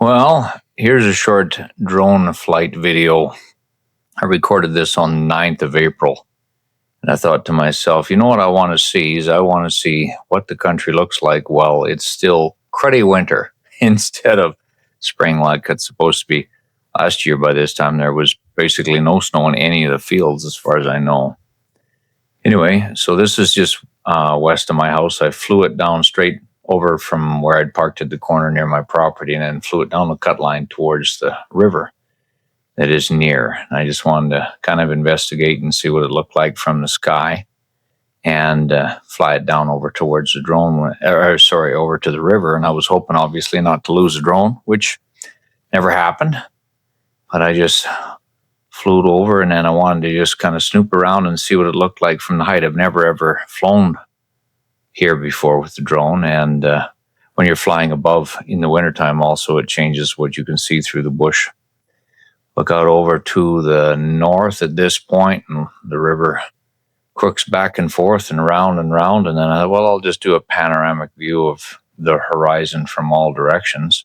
Well, here's a short drone flight video. I recorded this on the 9th of April. And I thought to myself, you know what I want to see is I want to see what the country looks like while it's still cruddy winter instead of spring like it's supposed to be. Last year by this time there was basically no snow in any of the fields as far as I know. Anyway, so this is just west of my house. I flew it down straight over from where I'd parked at the corner near my property and then flew it down the cut line towards the river that is near. I just wanted to kind of investigate and see what it looked like from the sky and fly it down over towards the drone, over to the river. And I was hoping obviously not to lose the drone, which never happened, but I just flew it over and then I wanted to just kind of snoop around and see what it looked like from the height. I've never ever flown here before with the drone, and when you're flying above in the wintertime also it changes what you can see through the bush. Look out over to the north at this point and the river crooks back and forth and round, and then I'll just do a panoramic view of the horizon from all directions.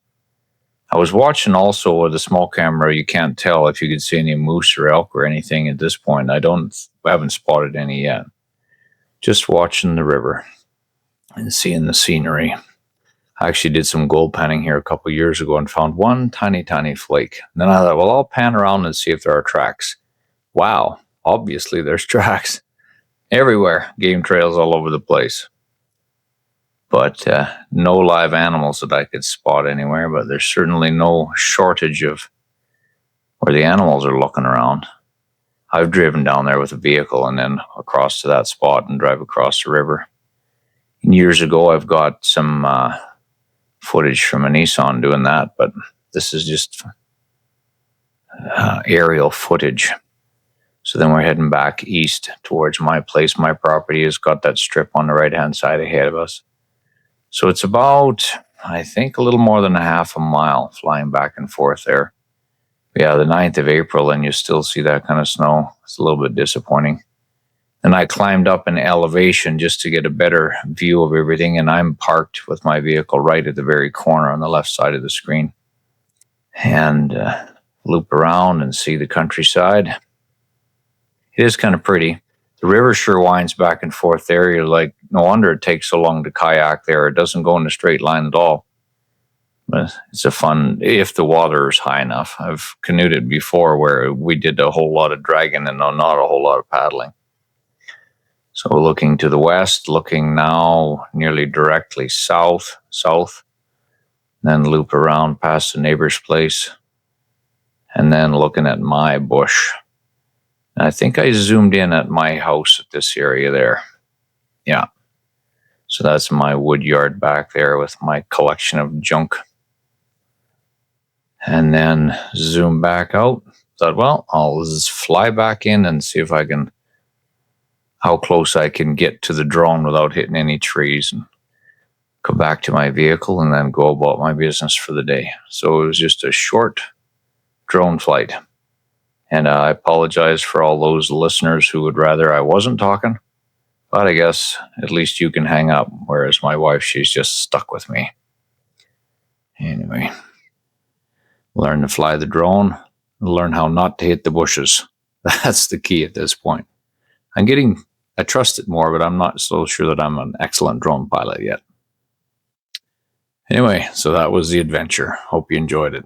I was watching also with a small camera. You can't tell if you could see any moose or elk or anything at this point. I haven't spotted any yet. Just watching the river and seeing the scenery. I actually did some gold panning here a couple years ago and found one tiny flake. And then I thought, well, I'll pan around and see if there are tracks. Wow, obviously there's tracks everywhere. Game trails all over the place. But no live animals that I could spot anywhere, but there's certainly no shortage of where the animals are looking around. I've driven down there with a vehicle and then across to that spot and drive across the river. And years ago, I've got some footage from a Nissan doing that, but this is just aerial footage. So then we're heading back east towards my place. My property has got that strip on the right-hand side ahead of us. So it's about, I think, a little more than a half a mile flying back and forth there. Yeah, the 9th of April, and you still see that kind of snow. It's a little bit disappointing. And I climbed up in elevation just to get a better view of everything, and I'm parked with my vehicle right at the very corner on the left side of the screen. And loop around and see the countryside. It is kind of pretty. The river sure winds back and forth there. You're like, no wonder it takes so long to kayak there. It doesn't go in a straight line at all. But it's a fun, if the water is high enough. I've canoed before where we did a whole lot of dragging and not a whole lot of paddling. So looking to the west, looking now nearly directly south, then loop around past the neighbor's place, and then looking at my bush. I think I zoomed in at my house at this area there. Yeah. So that's my wood yard back there with my collection of junk. And then zoom back out. Thought, well, I'll just fly back in and see if I can, how close I can get to the drone without hitting any trees, and go back to my vehicle and then go about my business for the day. So it was just a short drone flight. And I apologize for all those listeners who would rather I wasn't talking. But I guess at least you can hang up, whereas my wife, she's just stuck with me. Anyway, learn to fly the drone, learn how not to hit the bushes. That's the key at this point. I trust it more, but I'm not so sure that I'm an excellent drone pilot yet. Anyway, so that was the adventure. Hope you enjoyed it.